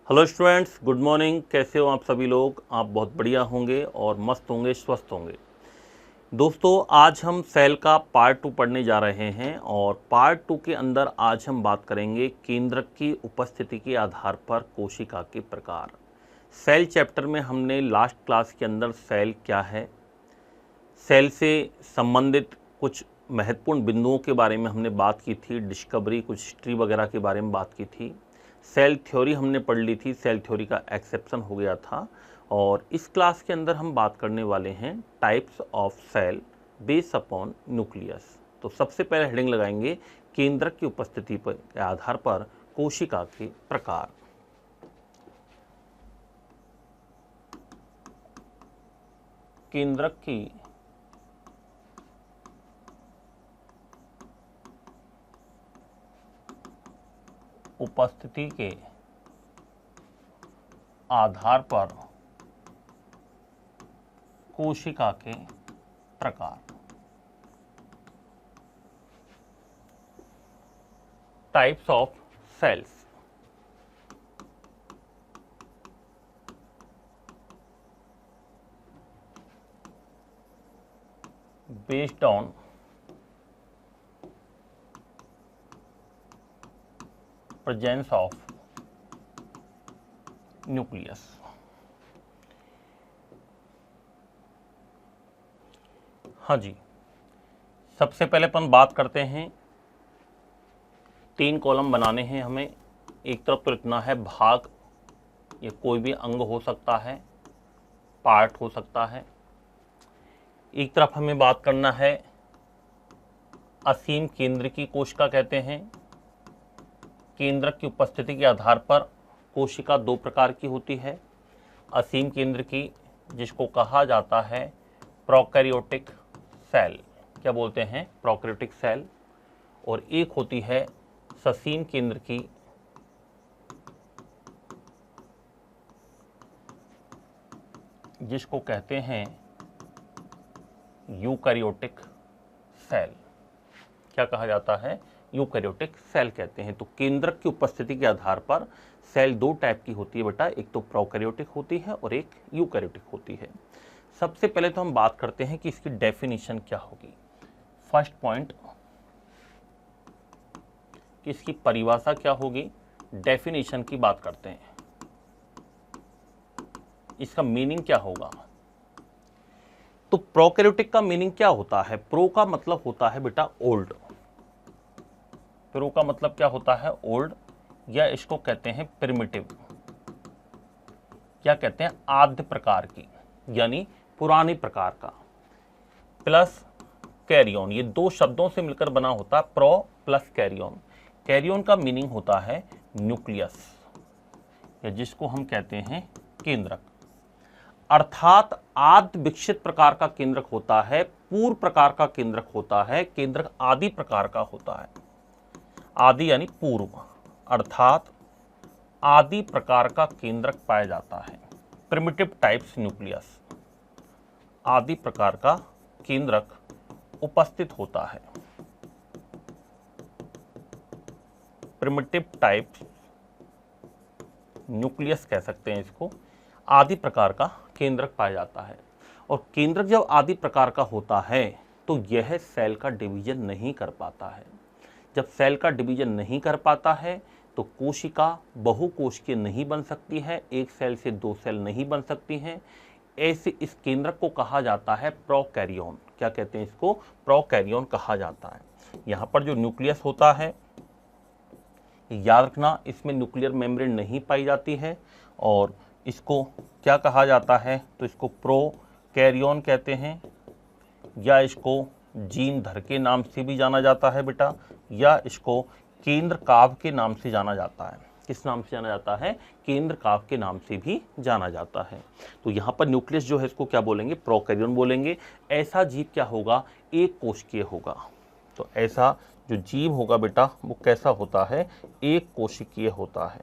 Hello students, good morning. कैसे हो आप सभी लोग? आप बहुत बढ़िया होंगे और मस्त होंगे, स्वस्थ होंगे। दोस्तों, आज हम सेल का पार्ट 2 पढ़ने जा रहे हैं और पार्ट 2 के अंदर आज हम बात करेंगे केंद्रक की उपस्थिति के आधार पर कोशिका के प्रकार। सेल चैप्टर में हमने लास्ट क्लास के अंदर सेल क्या है, सेल से संबंधित कुछ महत्वपूर्ण बिंदुओं के बारे में हमने बात की थी, डिस्कवरी, कुछ हिस्ट्री वगैरह के बारे में बात की थी। सेल थ्योरी हमने पढ़ ली थी, सेल थ्योरी का एक्सेप्शन हो गया था। और इस क्लास के अंदर हम बात करने वाले हैं types of cell based upon nucleus. तो सबसे पहले हेडिंग लगाएंगे केंद्रक की उपस्थिति पर के आधार पर कोशिका के प्रकार। केंद्रक की उपस्थिति के आधार पर कोशिका के प्रकार। Types of cells. Based on presence of nucleus. हाँ जी, सबसे पहले अपन बात करते हैं, 3 कॉलम बनाने हैं हमें। एक तरफ तो लिखना है भाग, ये कोई भी अंग हो सकता है, पार्ट हो सकता है। एक तरफ हमें बात करना है असीम केंद्र की कोशिका कहते हैं। केंद्रक की उपस्थिति के आधार पर कोशिका 2 प्रकार की होती है। असीम केंद्र की, जिसको कहा जाता है प्रोकैरियोटिक सेल, क्या बोलते हैं, प्रोकैरियोटिक सेल। और एक होती है ससीम केंद्र की, जिसको कहते हैं यूकैरियोटिक सेल। क्या कहा जाता है? यूकैरियोटिक सेल कहते हैं। तो केंद्रक की उपस्थिति के आधार पर सेल 2 टाइप की होती है बेटा, एक तो प्रोकैरियोटिक होती है और एक यूकैरियोटिक होती है। सबसे पहले तो हम बात करते हैं कि इसकी डेफिनेशन क्या होगी। फर्स्ट पॉइंट कि इसकी परिभाषा क्या होगी, डेफिनेशन की बात करते हैं। इसका मीनिंग क्या होगा? तो प्रोकैरियोटिक का मीनिंग क्या होता है? प्रो का मतलब होता है बेटा ओल्ड। प्रो का मतलब क्या होता है? ओल्ड, या इसको कहते हैं प्रिमिटिव, क्या कहते हैं, आद्य प्रकार की, यानी पुराने प्रकार का। प्लस कैरियन, ये 2 शब्दों से मिलकर बना होता है प्रो प्लस कैरियन। कैरियन का मीनिंग होता है न्यूक्लियस, या जिसको हम कहते हैं केंद्रक। अर्थात आद्य विकसित प्रकार का केंद्रक होता है, पूर्व प्रकार का केंद्रक होता है, केंद्रक आदि प्रकार का होता है। आदि यानी पूर्व, अर्थात आदि प्रकार का केंद्रक पाया जाता है। प्रिमिटिव टाइप्स न्यूक्लियस, आदि प्रकार का केंद्रक उपस्थित होता है। प्रिमिटिव टाइप्स न्यूक्लियस कह सकते हैं इसको, आदि प्रकार का केंद्रक पाया जाता है। और केंद्रक जब आदि प्रकार का होता है तो यह सेल का डिवीजन नहीं कर पाता है। जब सेल का डिवीजन नहीं कर पाता है तो कोशिका बहुकोशिकीय नहीं बन सकती है, एक सेल से 2 सेल नहीं बन सकती हैं। ऐसे इस केंद्रक को कहा जाता है प्रोकैरियन। क्या कहते हैं इसको? प्रोकैरियन कहा जाता है। यहाँ पर जो न्यूक्लियस होता है, याद रखना, इसमें न्यूक्लियर मेम्ब्रेन नहीं पाई जाती है। और इसको क्या कहा जाता है? तो इसको प्रोकैरियन कहते हैं, या इसको जीन धर के नाम से भी जाना जाता है बेटा, या इसको केंद्र काव के नाम से जाना जाता है। किस नाम से जाना जाता है? केंद्र काव के नाम से भी जाना जाता है। तो यहाँ पर न्यूक्लियस जो है इसको क्या बोलेंगे? प्रोकैरियन बोलेंगे। ऐसा जीव क्या होगा? एक कोशिकीय होगा। तो ऐसा जो जीव होगा बेटा वो कैसा होता है? एक कोशिकीय होता है,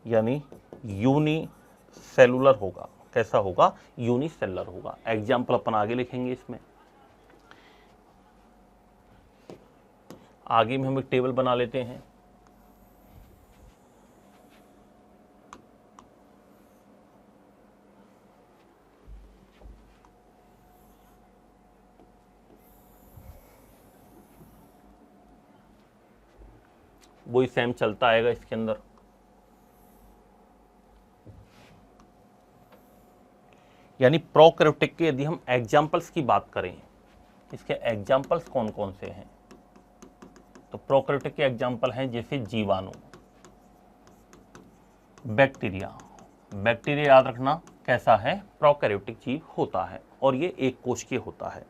यानी यूनिसेलुलर होगा। कैसा होगा? यूनिसेलुलर होगा। एग्जाम्पल अपन आगे लिखेंगे इसमें। आगे में हम एक टेबल बना लेते हैं। वही सेम चलता आएगा इसके अंदर। यानी प्रोकैरियोटिक के यदि हम एग्जाम्पल्स की बात करें, इसके एग्जाम्पल्स कौन कौन से हैं, तो प्रोकैरियोटिक के एग्जाम्पल हैं जैसे जीवाणु, बैक्टीरिया। बैक्टीरिया याद रखना कैसा है, प्रोकैरियोटिक जीव होता है और ये एक कोशिकीय होता है।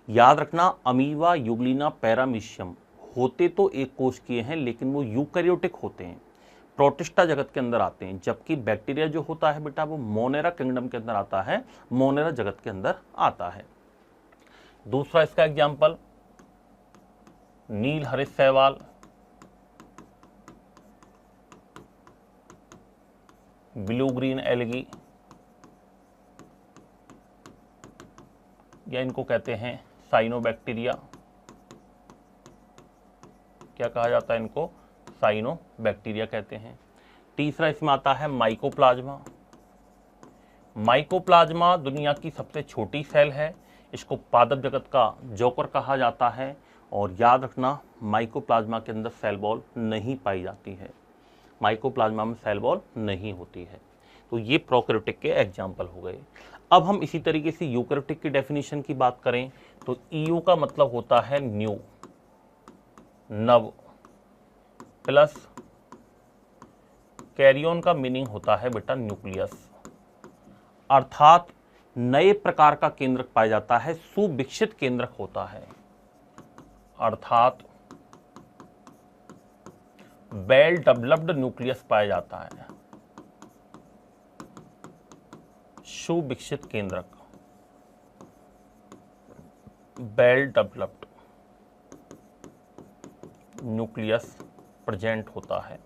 याद रखना अमीबा, यूग्लिना, पैरामीशियम होते तो एक कोशिकीय हैं लेकिन वो यूकैरियोटिक होते हैं, प्रोटिस्टा जगत के अंदर आते हैं, जबकि बैक्टीरिया जो होता है बेटा वो मोनेरा किंगडम के अंदर आता है, मोनेरा जगत के अंदर आता है। दूसरा इसका एग्जाम्पल नील हरित शैवाल, ब्लू ग्रीन एल्गी, या इनको कहते हैं साइनोबैक्टीरिया। क्या कहा जाता है इनको, साइनोबैक्टीरिया कहते हैं। तीसरा इसमें आता है माइकोप्लाज्मा। माइकोप्लाज्मा दुनिया की सबसे छोटी सेल है, इसको पादप जगत का जोकर कहा जाता है। और याद रखना माइकोप्लाज्मा के अंदर सेल वॉल नहीं पाई जाती है, माइकोप्लाज्मा में सेल वॉल नहीं होती है। तो ये प्रोकैरियोटिक के एग्जाम्पल हो गए। अब हम इसी तरीके से यूकैरियोटिक की डेफिनेशन की बात करें तो ईयू का मतलब होता है न्यू, नव, प्लस कैरियन का मीनिंग होता है बेटा न्यूक्लियस, अर्थात नए प्रकार का केंद्रक पाया जाता है, सुविकसित केंद्रक होता है, अर्थात वेल डेवलप्ड न्यूक्लियस पाया जाता है, सुविकसित केंद्रक, वेल डेवलप्ड न्यूक्लियस प्रेजेंट होता है,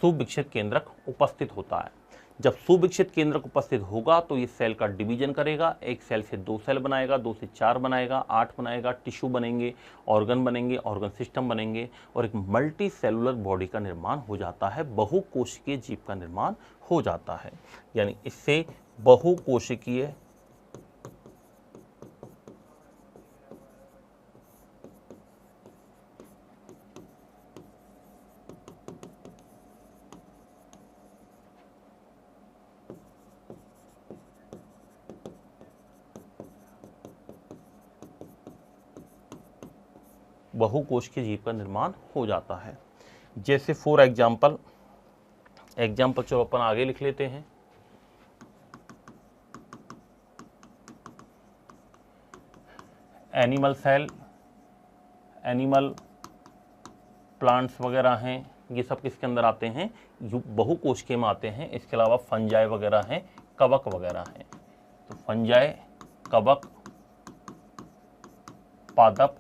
सुविकसित केंद्रक उपस्थित होता है। जब सुविकसित केंद्रक उपस्थित होगा तो ये सेल का डिवीजन करेगा, एक सेल से 2 सेल बनाएगा, 2 से 4 बनाएगा, 8 बनाएगा, टिश्यू बनेंगे, ऑर्गन सिस्टम बनेंगे और एक मल्टी सेलुलर बॉडी का निर्माण हो जाता है, बहुकोशिकीय जीव का निर्माण हो जाता है। यानी इससे बहुकोशिकीय बहुकोशिकीय जीव का निर्माण हो जाता है। जैसे फॉर एग्जाम्पल चलो अपन आगे लिख लेते हैं। एनिमल सेल, एनिमल प्लांट्स वगैरह हैं, ये सब किसके अंदर आते हैं, बहुकोशिकीय में आते हैं। इसके अलावा फंजाई वगैरह हैं, कवक वगैरह हैं। तो फंजाई, कवक, पादप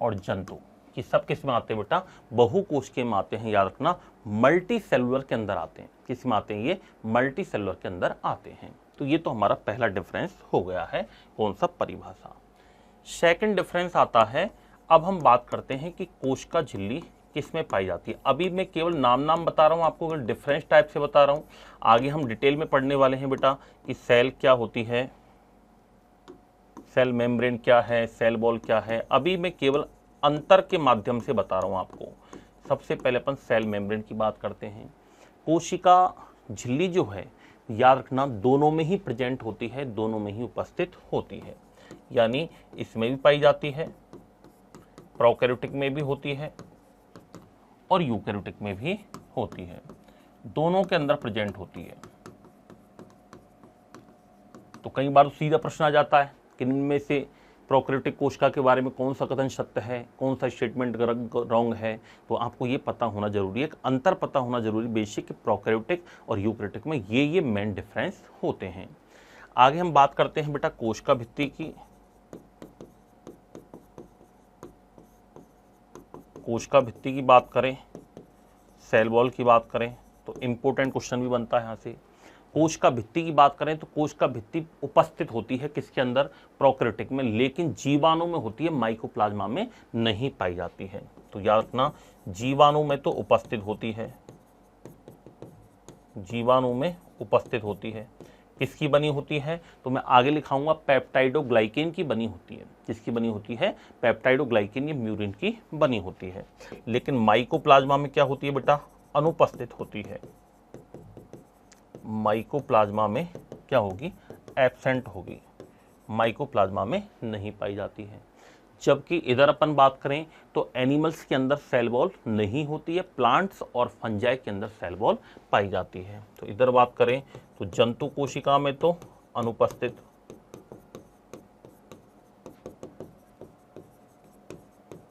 और जंतु ये सब किस में आते हैं बेटा, बहुकोशिकीय में आते हैं। याद रखना मल्टी सेलुलर के अंदर आते हैं। किस में आते हैं ये, मल्टी सेलुलर के अंदर आते हैं। तो ये तो हमारा पहला डिफरेंस हो गया है, कौन सा, परिभाषा। सेकंड डिफरेंस आता है, अब हम बात करते हैं कि कोशिका झिल्ली किस में पाई जाती है। अभी मैं केवल नाम बता रहा हूँ आपको, अगर डिफरेंस टाइप से बता रहा हूँ। आगे हम डिटेल में पढ़ने वाले हैं बेटा कि सेल क्या होती है, सेल मेम्ब्रेन क्या है, सेल वॉल क्या है। अभी मैं केवल अंतर के माध्यम से बता रहा हूं आपको। सबसे पहले अपन सेल मेम्ब्रेन की बात करते हैं। कोशिका झिल्ली जो है, याद रखना दोनों में ही प्रेजेंट होती है, दोनों में ही उपस्थित होती है। यानी इसमें भी पाई जाती है, प्रोकैरियोटिक में भी होती है और यूकैरियोटिक में भी होती है, दोनों के अंदर प्रेजेंट होती है। तो कई बार सीधा प्रश्न आ जाता है कि इनमें से प्रोकैरियोटिक कोशिका के बारे में कौन सा कथन सत्य है, कौन सा स्टेटमेंट रॉन्ग है। तो आपको ये पता होना जरूरी है, अंतर पता होना जरूरी बेसिक कि प्रोकैरियोटिक और यूकैरियोटिक में ये मेन डिफरेंस होते हैं। आगे हम बात करते हैं बेटा कोशिका भित्ति की। कोशिका भित्ति की बात करें, सेल वॉल की बात करें तो इंपॉर्टेंट क्वेश्चन भी बनता है यहाँ से। कोशिका भित्ति की बात करें तो कोशिका भित्ति उपस्थित होती है किसके अंदर, प्रोकैरियोटिक में, लेकिन जीवाणु में होती है, माइकोप्लाज्मा में नहीं पाई जाती है। तो याद रखना जीवाणु में तो उपस्थित होती है, जीवाणु में उपस्थित होती है, किसकी बनी होती है, तो मैं आगे लिखाऊंगा पेप्टाइडोग्लाइकेन की बनी होती है। किसकी बनी होती है, पेप्टाइडोग्लाइकेन, ये म्यूरिन की बनी होती है। लेकिन माइकोप्लाज्मा में क्या होती है बेटा, अनुपस्थित होती है। माइकोप्लाज्मा में क्या होगी, एब्सेंट होगी, माइकोप्लाज्मा में नहीं पाई जाती है। जबकि इधर अपन बात करें तो एनिमल्स के अंदर सेल वॉल नहीं होती है, प्लांट्स और फंजाई के अंदर सेल वॉल पाई जाती है। तो इधर बात करें तो जंतु कोशिका में तो अनुपस्थित,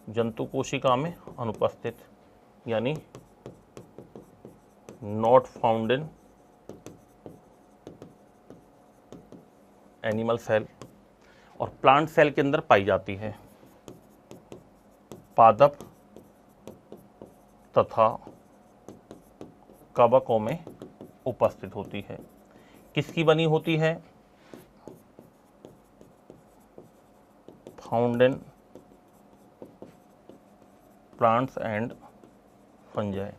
जंतु कोशिका में अनुपस्थित, यानी not found in animal cell, और प्लांट सेल के अंदर पाई जाती है। पादप तथा कवकों में उपस्थित होती है। किसकी बनी होती है, found in plants and fungi.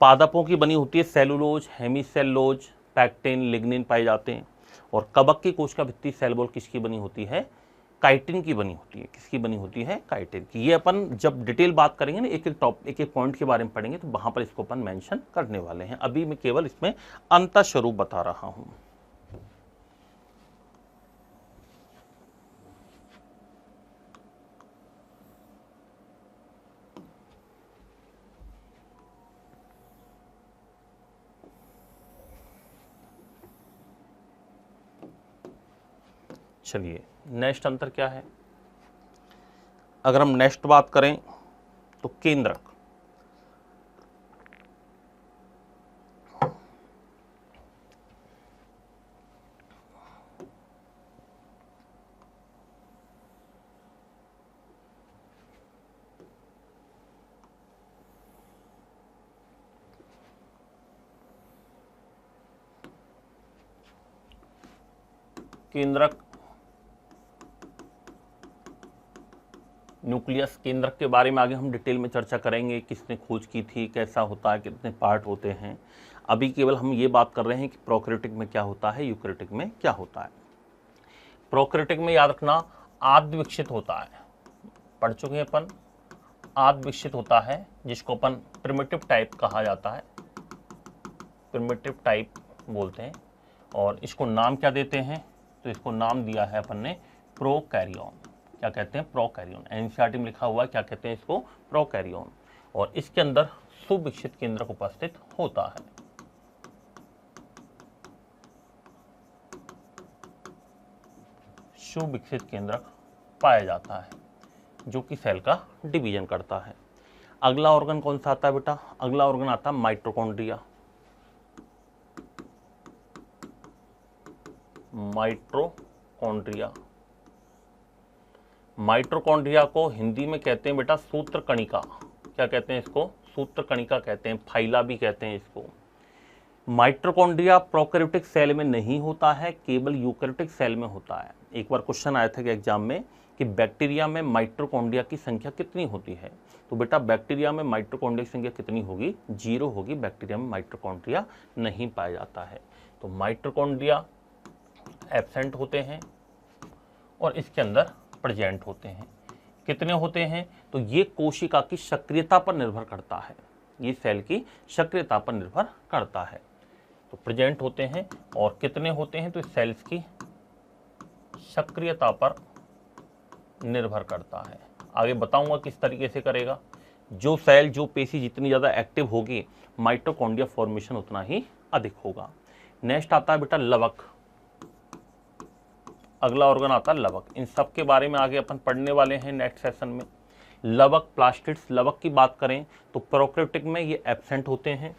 पादपों की बनी होती है, सेलुलोज, हेमीसेलुलोज, पैक्टिन, लिग्निन पाए जाते हैं। और कवक की कोशिका भित्ति सेल वॉल किसकी बनी होती है, काइटिन की बनी होती है। किसकी बनी होती है, काइटिन की। ये अपन जब डिटेल बात करेंगे ना, एक एक पॉइंट के बारे में पढ़ेंगे तो वहां पर इसको अपन मेंशन करने वाले हैं। अभी मैं केवल इसमें अंतः स्वरूप बता रहा हूं। चलिए, नेक्स्ट अंतर क्या है, अगर हम नेक्स्ट बात करें तो केंद्रक। केंद्रक, न्यूक्लियस, केंद्रक के बारे में आगे हम डिटेल में चर्चा करेंगे, किसने खोज की थी, कैसा होता है, कितने पार्ट होते हैं। अभी केवल हम ये बात कर रहे हैं कि प्रोकैरियोटिक में क्या होता है, यूकैरियोटिक में क्या होता है। प्रोकैरियोटिक में याद रखना आद्य विकसित होता है, पढ़ चुके हैं अपन, आद्य विकसित होता है, जिसको अपन प्रिमिटिव टाइप कहा जाता है, प्रिमिटिव टाइप बोलते हैं। और इसको नाम क्या देते हैं, तो इसको नाम दिया है अपन ने प्रोकैरियोन। क्या कहते हैं, प्रोकैरियोन। एनसीईआरटी में लिखा हुआ है, क्या कहते हैं इसको, प्रोकैरियोन। और इसके अंदर सुविकसित केंद्रक उपस्थित होता है। सुविकसित केंद्रक पाया जाता है, जो कि सेल का डिवीजन करता है। अगला ऑर्गन कौन सा आता है बेटा, अगला ऑर्गन आता है माइटोकॉन्ड्रिया। माइटोकॉन्ड्रिया, माइटोकॉन्ड्रिया को हिंदी में कहते हैं बेटा सूत्र कणिका। क्या कहते हैं इसको, सूत्र कणिका कहते हैं, फाइला भी कहते हैं इसको। माइटोकॉन्ड्रिया प्रोकैरियोटिक सेल में नहीं होता है, केवल यूकैरियोटिक सेल में होता है। एक बार क्वेश्चन आया था कि एग्जाम में कि बैक्टीरिया में माइटोकॉन्ड्रिया की संख्या कितनी होती है, तो बेटा बैक्टीरिया में माइटोकॉन्ड्रिया की संख्या कितनी होगी, 0 होगी। बैक्टीरिया में माइटोकॉन्ड्रिया नहीं पाया जाता है। तो माइटोकॉन्ड्रिया एब्सेंट होते हैं और इसके अंदर प्रेजेंट होते हैं। कितने होते हैं, तो ये कोशिका की सक्रियता पर निर्भर करता है, ये सेल की सक्रियता पर निर्भर करता है। तो प्रेजेंट होते हैं और कितने होते हैं, तो इस सेल्स की सक्रियता पर निर्भर करता है। आगे बताऊंगा किस तरीके से करेगा। जो सेल, जो पेशी जितनी ज़्यादा एक्टिव होगी, माइटोकॉन्ड्रिया फॉर्मेशन उतना ही अधिक होगा। नेक्स्ट आता है बेटा लवक। अगला ऑर्गन आता है लवक। इन सब के बारे में आगे अपन पढ़ने वाले हैं नेक्स्ट सेशन में। लवक, प्लास्टिड्स, लवक की बात करें तो प्रोकैरियोटिक में ये एब्सेंट होते हैं,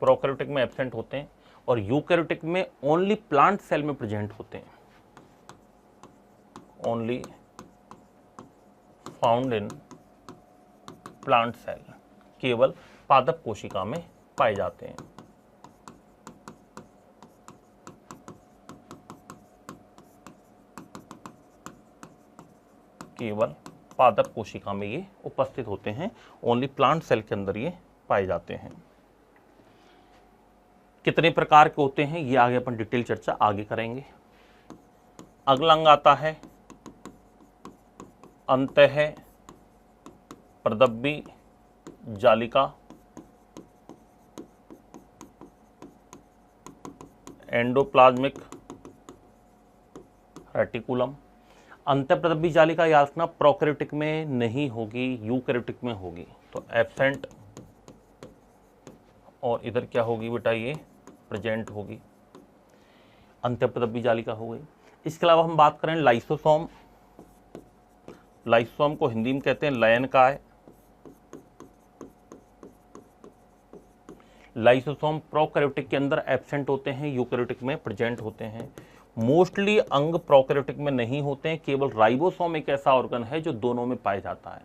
प्रोकैरियोटिक में एब्सेंट होते हैं, और यूकैरियोटिक में ओनली प्लांट सेल में प्रेजेंट होते हैं, only found in plant cell, केवल पादप कोशिका में पाए जाते हैं। केवल पादप कोशिका में ये उपस्थित होते हैं, ओनली प्लांट सेल के अंदर ये पाए जाते हैं। कितने प्रकार के होते हैं ये आगे अपन डिटेल चर्चा आगे करेंगे। अगला अंग आता है अंतः प्रदब्बी जालिका, एंडोप्लाज्मिक रेटिकुलम। अंतःप्रदब्बी जालिका याद रखना प्रोकैरियोटिक में नहीं होगी, यूकैरियोटिक में होगी, तो एब्सेंट, और इधर क्या होगी बेटा, ये प्रेजेंट होगी, अंतःप्रदब्बी जालिका हो गई। इसके अलावा हम बात करें लाइसोसोम, लाइसोसोम को हिंदी में कहते हैं लयनकाय। लाइसोसोम प्रोकैरियोटिक के अंदर एब्सेंट होते हैं, यूकैरियोटिक में प्रेजेंट होते हैं। मोस्टली अंग प्रोकैरियोटिक में नहीं होते हैं, केवल राइबोसोम एक ऐसा ऑर्गन है जो दोनों में पाया जाता है।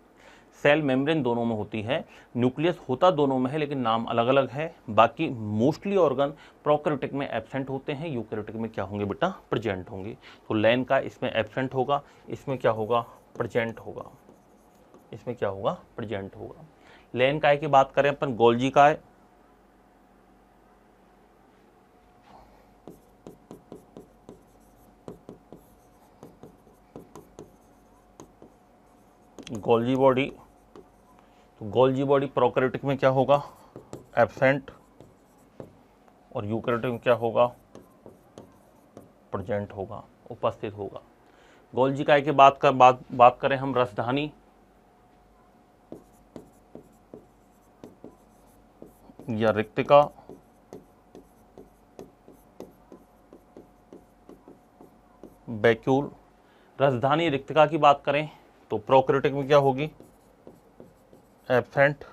सेल मेम्ब्रेन दोनों में होती है, न्यूक्लियस होता दोनों में है, लेकिन नाम अलग अलग है। बाकी मोस्टली ऑर्गन प्रोकैरियोटिक में एब्सेंट होते हैं, यूकैरियोटिक में क्या होंगे बेटा, प्रेजेंट होंगे। तो लैन का इसमें एब्सेंट होगा, इसमें क्या होगा, प्रेजेंट होगा, इसमें क्या होगा, प्रेजेंट होगा। लैन काय की बात करें अपन, गोल्जी काय, गोल्जी बॉडी, तो गोल्जी बॉडी प्रोकैरियोटिक में क्या होगा, एब्सेंट, और यूकैरियोटिक में क्या होगा, प्रेजेंट होगा, उपस्थित होगा। गोल्जी काय की बात करें हम, रसधानी या रिक्तिका, वैक्यूल। रसधानी रिक्तिका की बात करें तो प्रोकैरियोटिक में क्या होगी, एब्सेंट,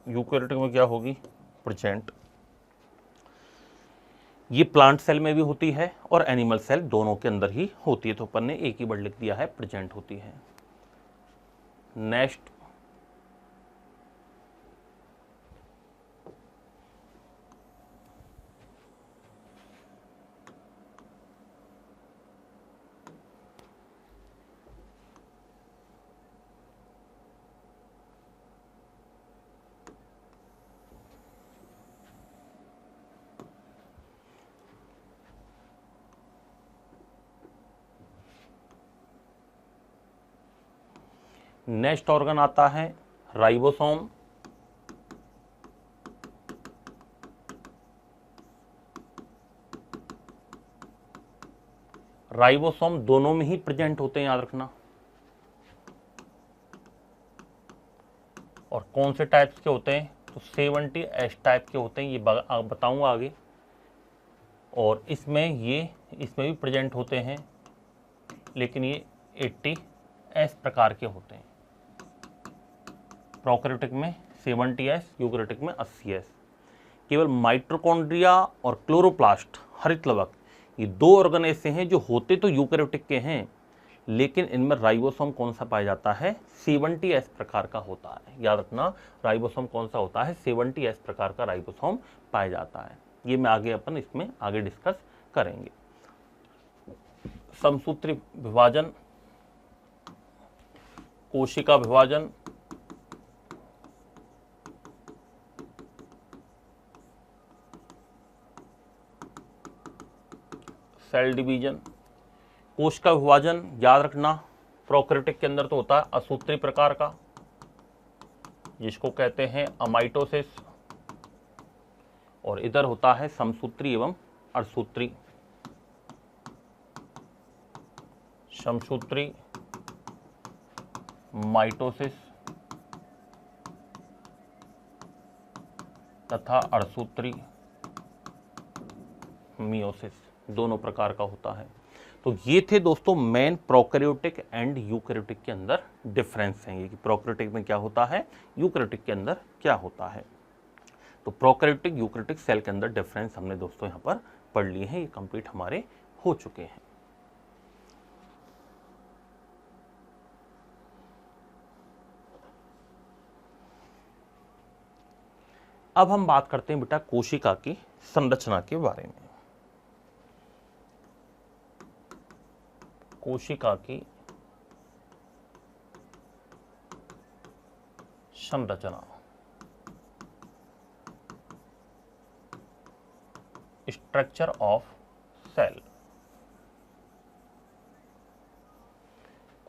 यूकैरियोटिक में क्या होगी, प्रेजेंट। ये प्लांट सेल में भी होती है और एनिमल सेल दोनों के अंदर ही होती है, तो अपन ने एक ही वर्ड लिख दिया है, प्रेजेंट होती है। नेक्स्ट नेक्स्ट ऑर्गन आता है राइबोसोम। राइबोसोम दोनों में ही प्रेजेंट होते हैं, याद रखना। और कौन से टाइप्स के होते हैं, तो 70S टाइप के होते हैं, ये बताऊंगा आगे। और इसमें भी प्रेजेंट होते हैं, लेकिन ये 80S प्रकार के होते हैं। प्रोकैरियोटिक में 70S, यूकैरियोटिक में 80S। केवल माइटोकॉन्ड्रिया और क्लोरोप्लास्ट, हरितलवक, ये दो ऑर्गन ऐसे हैं जो होते तो यूकैरियोटिक के हैं, लेकिन इनमें राइबोसोम कौन सा पाया जाता है, 70S प्रकार का होता है। याद रखना, राइबोसोम कौन सा होता है, 70S प्रकार का राइबोसोम पाया जाता है। ये मैं आगे अपन इसमें आगे डिस्कस करेंगे। समसूत्री विभाजन, कोशिका विभाजन, सेल डिवीजन। कोश का विभाजन याद रखना, प्रोकैरियोटिक के अंदर तो होता है असूत्री प्रकार का, जिसको कहते हैं अमाइटोसिस, और इधर होता है समसूत्री एवं अर्धसूत्री। समसूत्री, माइटोसिस तथा अर्धसूत्री मियोसिस, दोनों प्रकार का होता है। तो ये थे दोस्तों मेन प्रोकैरियोटिक एंड यूकैरियोटिक के अंदर डिफरेंस हैं, ये कि प्रोकैरियोटिक में क्या होता है, यूकैरियोटिक के अंदर क्या होता है। तो प्रोकैरियोटिक यूकैरियोटिक सेल के अंदर डिफरेंस हमने दोस्तों यहाँ पर पढ़ लिए हैं, ये कंप्लीट हमारे हो चुके हैं। अब हम बात करते हैं बेटा कोशिका की संरचना के बारे में। कोशिका की संरचना, स्ट्रक्चर ऑफ सेल।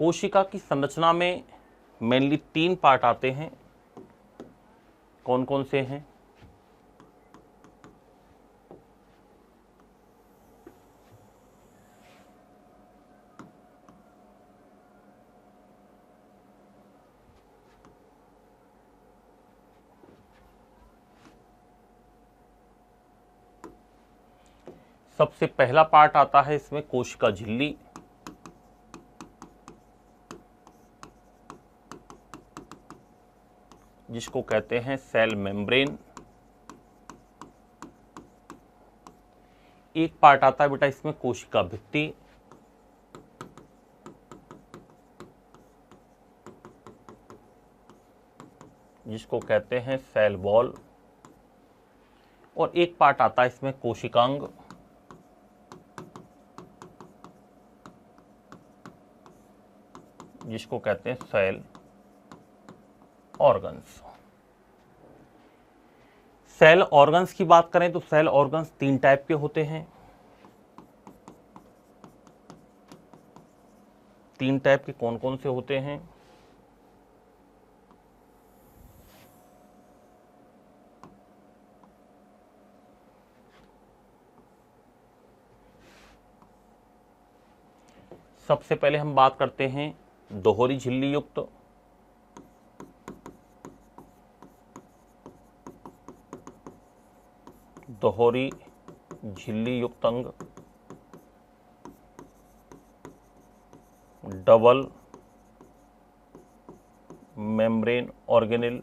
कोशिका की संरचना में मेनली 3 पार्ट आते हैं। कौन कौन से हैं? सबसे पहला पार्ट आता है इसमें कोशिका झिल्ली, जिसको कहते हैं सेल मेम्ब्रेन। एक पार्ट आता है बेटा इसमें कोशिका भित्ति, जिसको कहते हैं सेल वॉल। और एक पार्ट आता है इसमें कोशिकांग, जिसको कहते हैं सेल ऑर्गन्स। सेल ऑर्गन्स की बात करें तो सेल ऑर्गन्स 3 टाइप के होते हैं। 3 टाइप के कौन कौन से होते हैं? सबसे पहले हम बात करते हैं दोहरी झिल्ली युक्त, दोहरी झिल्ली युक्त अंग, डबल मेम्ब्रेन ऑर्गेनेल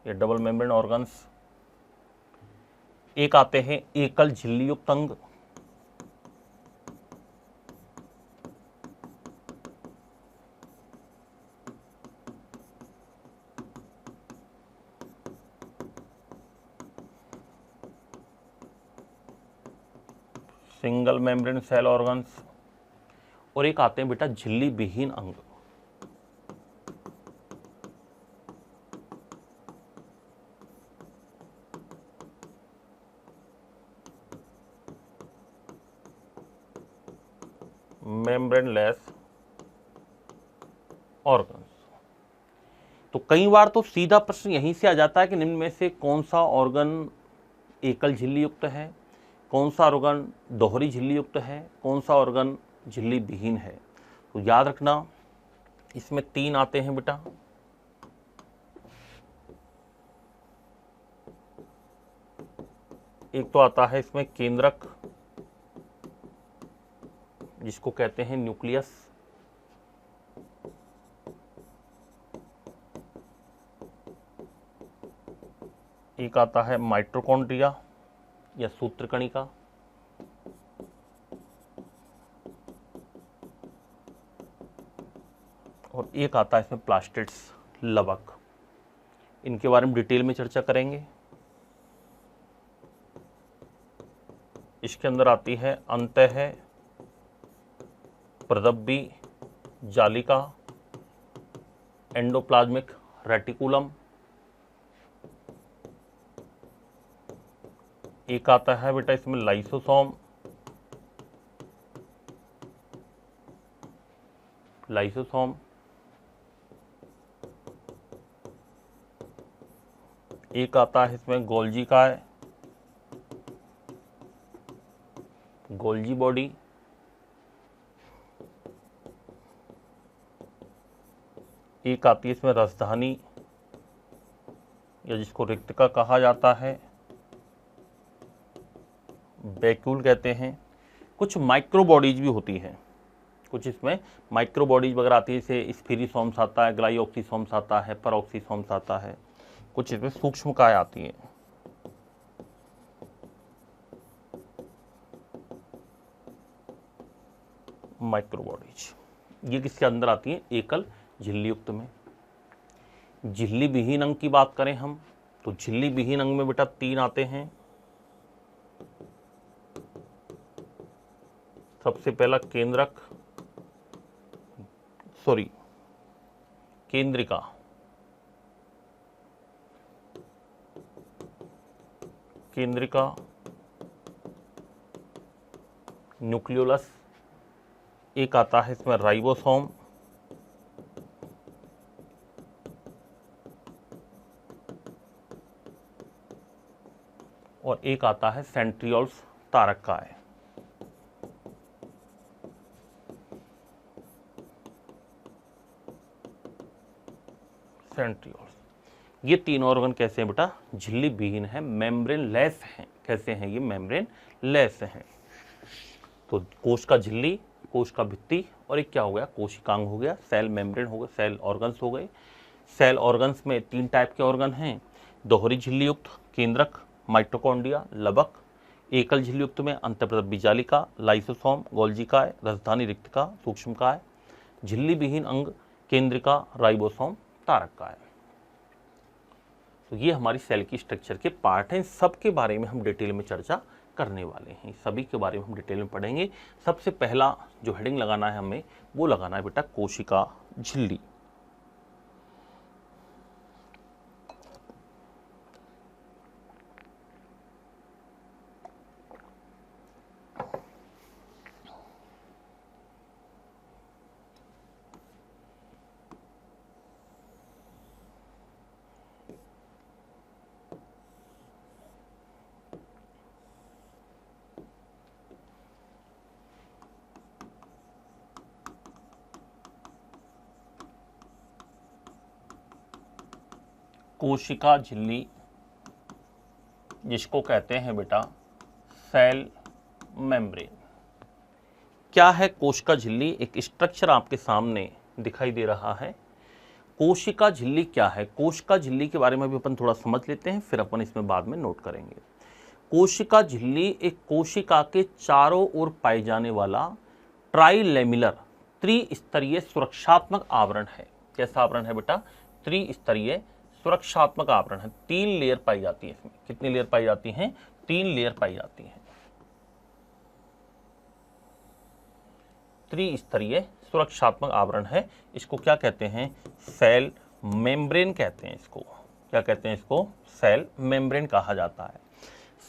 या डबल मेम्ब्रेन ऑर्गन्स। एक आते हैं एकल झिल्ली युक्त अंग, सिंगल मेम्ब्रेन सेल ऑर्गन्स। और एक आते हैं बेटा झिल्ली विहीन अंग, मेम्ब्रेनलेस ऑर्गन्स। तो कई बार तो सीधा प्रश्न यहीं से आ जाता है कि निम्न में से कौन सा ऑर्गन एकल झिल्ली युक्त है, कौन सा ऑर्गन दोहरी झिल्ली युक्त है, कौन सा ऑर्गन झिल्ली विहीन है। तो याद रखना इसमें 3 आते हैं बेटा। एक तो आता है इसमें केंद्रक, जिसको कहते हैं न्यूक्लियस। एक आता है माइटोकॉन्ड्रिया या सूत्रकणिका। और एक आता है इसमें प्लास्टिड्स, लवक। इनके बारे में डिटेल में चर्चा करेंगे। इसके अंदर आती है अंतः प्रदब्बी जालिका, एंडोप्लाज्मिक रेटिकुलम। एक आता है बेटा इसमें लाइसोसोम, लाइसोसोम। एक आता है इसमें गोल्जी काय, गोल्जी बॉडी। एक आती है इसमें राजधानी या जिसको रिक्तिका कहा जाता है, वैक्यूल कहते हैं। कुछ माइक्रो बॉडीज भी होती हैं, कुछ इसमें माइक्रो बॉडीज वगैरह आती है, जैसे स्फीरिसोम्स आता है, ग्लाइऑक्सीसोम्स आता है, परऑक्सीसोम्स आता है। कुछ इसमें सूक्ष्मकाय आती हैं। माइक्रो बॉडीज ये किसके अंदर आती हैं? एकल झिल्ली युक्त में। झिल्ली विहीन अंग की बात करें हम तो झिल्ली विहीन अंग में बेटा 3 आते हैं। सबसे पहला केंद्रक, सॉरी केंद्रिका, केंद्रिका, न्यूक्लियोलस, एक आता है इसमें राइबोसोम, और एक आता है सेंट्रियोल्स तारकाय। सेंट्रियोल्स, ये तीन ऑर्गन कैसे हैं बेटा? झिल्ली विहीन है, मेम्ब्रेन लेस हैं। कैसे हैं ये? मेम्ब्रेन लेस हैं। तो कोश का झिल्ली, कोश का भित्ति, और एक क्या हो गया? कोशिकांग हो गया, सेल मेम्ब्रेन हो गए, सेल ऑर्गन्स हो गए। सेल ऑर्गन्स में तीन टाइप के ऑर्गन हैं, दोहरी झिल्ली युक्त केंद्रक, माइटोकॉन्ड्रिया, लबक। एकल झिल्ली युक्त में अंतःप्रदर बीजालिका, लाइसोसोम, गोल्जिकाय, राजधानी रिक्तिका, सूक्ष्मकाय। झिल्ली विहीन अंग केंद्रिका, राइबोसोम, तारकाय। तो ये हमारी सेल की स्ट्रक्चर के पार्ट हैं। सब के बारे में हम डिटेल में चर्चा करने वाले हैं, सभी के बारे में हम डिटेल में पढ़ेंगे। सबसे पहला जो हेडिंग लगाना है हमें, वो लगाना है बेटा कोशिका झिल्ली। कोशिका झिल्ली, जिसको कहते हैं बेटा सेल मेम्ब्रेन। क्या है कोशिका झिल्ली? एक स्ट्रक्चर आपके सामने दिखाई दे रहा है। कोशिका झिल्ली क्या है? कोशिका झिल्ली के बारे में भी अपन थोड़ा समझ लेते हैं, फिर अपन इसमें बाद में नोट करेंगे। कोशिका झिल्ली एक कोशिका के चारों ओर पाए जाने वाला ट्राइलेमिलर त्रिस्तरीय सुरक्षात्मक आवरण है। कैसा आवरण है बेटा? त्रिस्तरीय सुरक्षात्मक आवरण है। 3 लेयर पाई जाती है इसमें। कितनी लेयर पाई जाती हैं? 3 लेयर पाई जाती हैं। त्रिस्तरीय सुरक्षात्मक आवरण है। इसको क्या कहते हैं? सेल मेम्ब्रेन कहते हैं इसको। क्या कहते हैं इसको? सेल मेम्ब्रेन कहा जाता है।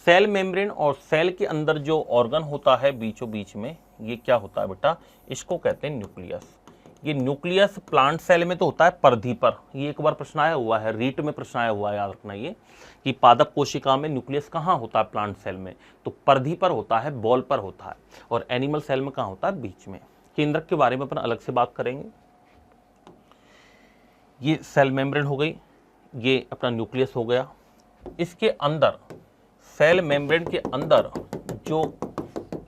सेल मेम्ब्रेन और सेल के अंदर जो ऑर्गन होता है बीचों बीच में, ये क्या होता है बेटा? इसको कहते हैं न्यूक्लियस। ये न्यूक्लियस प्लांट सेल में तो होता है परिधि पर। ये एक बार प्रश्न आया हुआ है, रीट में प्रश्न आया हुआ है, याद रखना ये कि पादप कोशिका में न्यूक्लियस कहाँ होता है? प्लांट सेल में तो परिधि पर होता है, बॉल पर होता है। और एनिमल सेल में कहाँ होता है? बीच में। केंद्रक के बारे में अपन अलग से बात करेंगे। ये सेल मेम्ब्रेन हो गई, ये अपना न्यूक्लियस हो गया। इसके अंदर, सेल मेम्ब्रेन के अंदर जो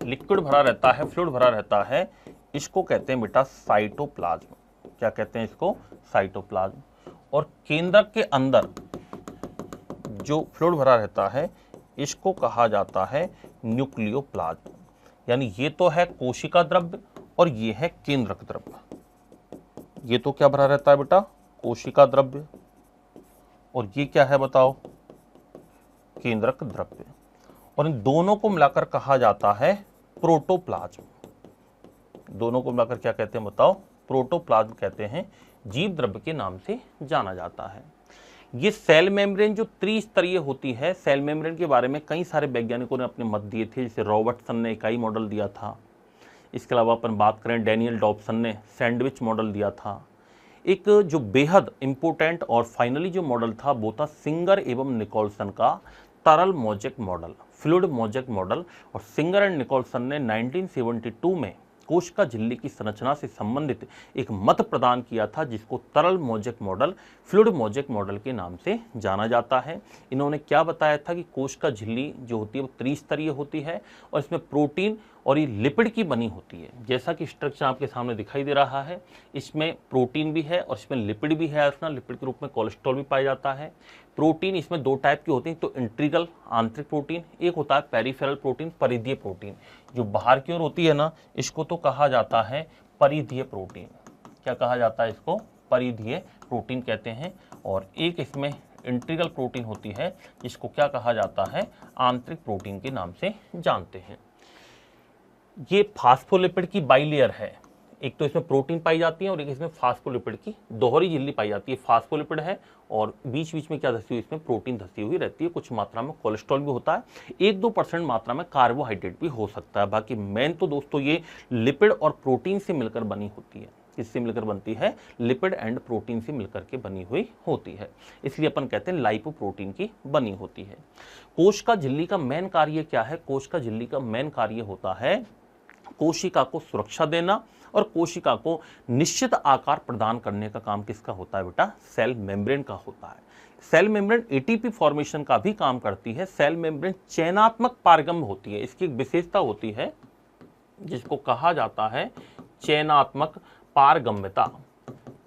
लिक्विड भरा रहता है, फ्लूइड भरा रहता है, इसको कहते हैं बेटा साइटोप्लाज्म। क्या कहते हैं इसको? साइटोप्लाज्म। और केंद्रक के अंदर जो फ्लूइड भरा रहता है, इसको कहा जाता है न्यूक्लियोप्लाज्म। यानी ये तो है कोशिका द्रव्य और ये है केंद्रक द्रव्य। ये तो क्या भरा रहता है बेटा? कोशिका द्रव्य। और ये क्या है बताओ? केंद्रक द्रव्य। और इन दोनों को मिलाकर कहा जाता है प्रोटोप्लाज्म। दोनों को मिलाकर क्या कहते हैं बताओ? प्रोटोप्लाज्म कहते हैं। जीव द्रव्य के नाम से जाना जाता है। ये सेल मेम्ब्रेन जो त्रिस्तरीय होती है, सेल मेम्ब्रेन के बारे में कई सारे वैज्ञानिकों ने अपने मत दिए थे। जैसे रॉबर्टसन ने इकाई मॉडल दिया था। इसके अलावा अपन बात करें, डैनियल डॉब्सन ने सैंडविच मॉडल दिया था। एक जो बेहद इंपॉर्टेंट और फाइनली जो मॉडल था, वो था सिंगर एवं निकोलसन का तरल mosaic model, fluid mosaic model. और सिंगर एंड निकोलसन ने 1972 में कोशिका झिल्ली की संरचना से संबंधित एक मत प्रदान किया था, जिसको तरल mosaic model, fluid mosaic model के नाम से जाना जाता है। इन्होंने क्या बताया था कि कोशिका झिल्ली जो होती है वो त्रिस्तरीय होती है और इसमें प्रोटीन और ये लिपिड की बनी होती है। जैसा कि स्ट्रक्चर आपके सामने दिखाई दे रहा है, इसमें प्रोटीन भी है और इसमें लिपिड भी है। लिपिड के रूप में कोलेस्ट्रॉल भी पाया जाता है। प्रोटीन इसमें 2 टाइप की होती हैं, तो इंट्रीगल आंतरिक प्रोटीन, एक होता है पेरिफेरल प्रोटीन, परिधीय प्रोटीन। जो बाहर की ओर होती है ना, इसको तो कहा जाता है परिधीय प्रोटीन। क्या कहा जाता है इसको? परिधीय प्रोटीन कहते हैं। और एक इसमें इंट्रीगल प्रोटीन होती है, जिसको क्या कहा जाता है? आंतरिक प्रोटीन के नाम से जानते हैं। ये फास्फोलिपिड की बाइलेयर है। एक तो इसमें प्रोटीन पाई जाती है और एक इसमें फास्फोलिपिड की दोहरी झिल्ली पाई जाती है। फास्फोलिपिड है और बीच बीच में क्या धसी हुई, इसमें प्रोटीन धसी हुई रहती है। कुछ मात्रा में कोलेस्ट्रॉल भी होता है, 1-2% मात्रा में कार्बोहाइड्रेट भी हो सकता है। बाकी मेन तो दोस्तों ये लिपिड और प्रोटीन से मिलकर बनी होती है। किससे मिलकर बनती है? लिपिड एंड प्रोटीन से मिलकर के बनी हुई होती है, इसलिए अपन कहते हैं लाइपोप्रोटीन की बनी होती है। कोशिका झिल्ली का मेन कार्य क्या है? कोशिका झिल्ली का मेन कार्य होता है कोशिका को सुरक्षा देना और कोशिका को निश्चित आकार प्रदान करने का काम किसका होता है बेटा? सेल मेम्ब्रेन का होता है। सेल मेम्ब्रेन एटीपी फॉर्मेशन का भी काम करती है। सेल मेम्ब्रेन चयनात्मक पारगम्य होती है। इसकी एक विशेषता होती है जिसको कहा जाता है चयनात्मक पारगम्यता।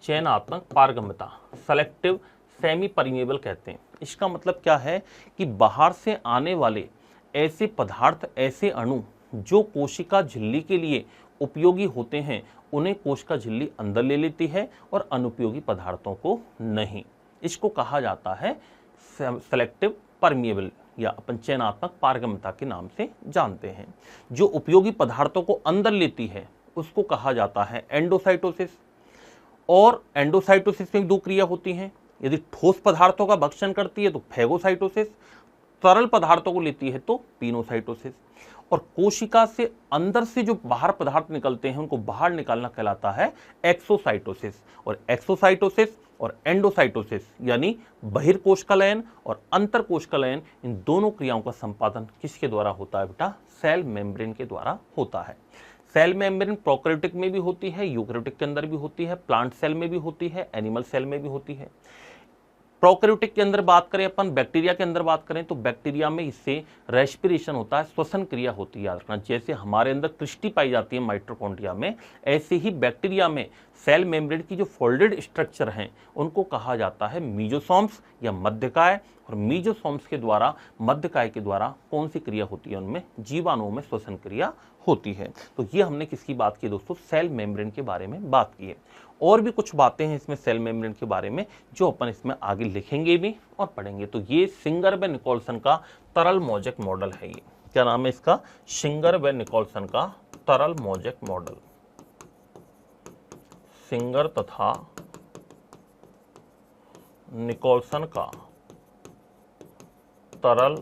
चयनात्मक पारगम्यता, सेलेक्टिव सेमी परमेबल कहते हैं। इसका मतलब क्या है कि बाहर से आने वाले ऐसे पदार्थ, ऐसे अणु जो कोशिका झिल्ली के लिए उपयोगी होते हैं, उन्हें कोशिका झिल्ली अंदर ले लेती है और अनुपयोगी पदार्थों को नहीं। इसको कहा जाता है सेलेक्टिव परमिएबल या अपन चयनात्मक पारगम्यता के नाम से जानते हैं। जो उपयोगी पदार्थों को अंदर लेती है उसको कहा जाता है एंडोसाइटोसिस। और एंडोसाइटोसिस में दो क्रिया होती हैं। यदि ठोस पदार्थों का भक्षण करती है तो फैगोसाइटोसिस, तरल पदार्थों को लेती है तो पिनोसाइटोसिस। और कोशिका से अंदर से जो बाहर पदार्थ निकलते हैं उनको बाहर निकालना कहलाता है एक्सोसाइटोसिस। और एक्सोसाइटोसिस और एंडोसाइटोसिस यानी बहिर्कोशिकालयन और अंतरकोशिकालयन, इन दोनों क्रियाओं का संपादन किसके द्वारा होता है बेटा? सेल मेम्ब्रेन के द्वारा होता है। सेल मेम्ब्रेन प्रोकैरियोटिक में भी होती है, यूकैरियोटिक के अंदर भी होती है, प्लांट सेल में भी होती है, एनिमल सेल में भी होती है। प्रोकैरियोटिक के अंदर बात करें अपन, बैक्टीरिया के अंदर बात करें तो बैक्टीरिया में इससे रेस्पिरेशन होता है, श्वसन क्रिया होती है। याद रखना, जैसे हमारे अंदर क्रिस्टी पाई जाती है माइटोकॉन्ड्रिया में, ऐसे ही बैक्टीरिया में सेल मेम्ब्रेन की जो फोल्डेड स्ट्रक्चर हैं उनको कहा जाता है मीजोसोम्स या मध्यकाय। और मीजोसोम्स के द्वारा, मध्यकाय के द्वारा कौन सी क्रिया होती है? उनमें जीवाणुओं में श्वसन क्रिया होती है। तो ये हमने किसकी बात की दोस्तों? सेल मेम्ब्रेन के बारे में बात की है। और भी कुछ बातें हैं इसमें सेल मेम्ब्रेन के बारे में जो अपन इसमें आगे लिखेंगे भी और पढ़ेंगे। तो ये सिंगर व निकोल्सन का तरल मोज़ेक मॉडल है। ये क्या नाम है इसका? सिंगर व निकोल्सन का तरल मोज़ेक मॉडल। सिंगर तथा निकोल्सन का तरल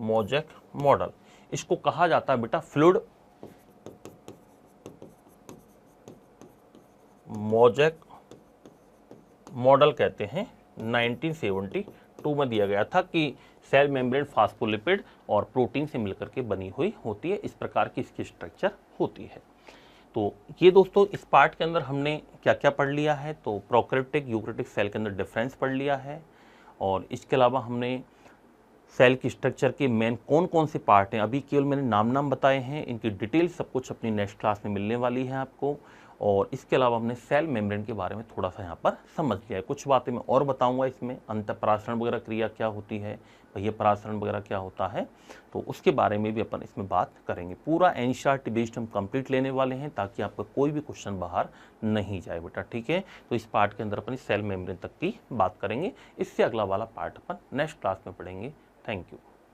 मोज़ेक मॉडल। इसको कहा जाता है बेटा फ्लूइड मोज़ेक मॉडल कहते हैं। 1972 में दिया गया था कि सेल मेम्ब्रेन फास्फोलिपिड और प्रोटीन से मिलकर के बनी हुई होती है। इस प्रकार की इसकी स्ट्रक्चर होती है। तो ये दोस्तों इस पार्ट के अंदर हमने क्या क्या पढ़ लिया है? तो प्रोकैरियोटिक यूकैरियोटिक सेल के अंदर डिफरेंस पढ़ लिया है। और इसके अलावा हमने सेल की स्ट्रक्चर के मेन कौन कौन से पार्ट हैं, अभी केवल मैंने नाम बताए हैं। इनकी डिटेल सब कुछ अपनी नेक्स्ट क्लास में मिलने वाली है आपको। और इसके अलावा हमने सेल मेम्ब्रेन के बारे में थोड़ा सा यहाँ पर समझ लिया है। कुछ बातें मैं और बताऊंगा इसमें, अंतःपरासरण वगैरह क्रिया क्या होती है, बाह्य परासरण वगैरह क्या होता है, तो उसके बारे में भी अपन इसमें बात करेंगे। पूरा एनसीईआरटी बेस्ड हम कंप्लीट लेने वाले हैं ताकि आपका कोई भी क्वेश्चन बाहर नहीं जाए बेटा, ठीक है। तो इस पार्ट के अंदर अपन सेल मेम्ब्रेन तक की बात करेंगे। इससे अगला वाला पार्ट अपन नेक्स्ट क्लास में पढ़ेंगे। Thank you.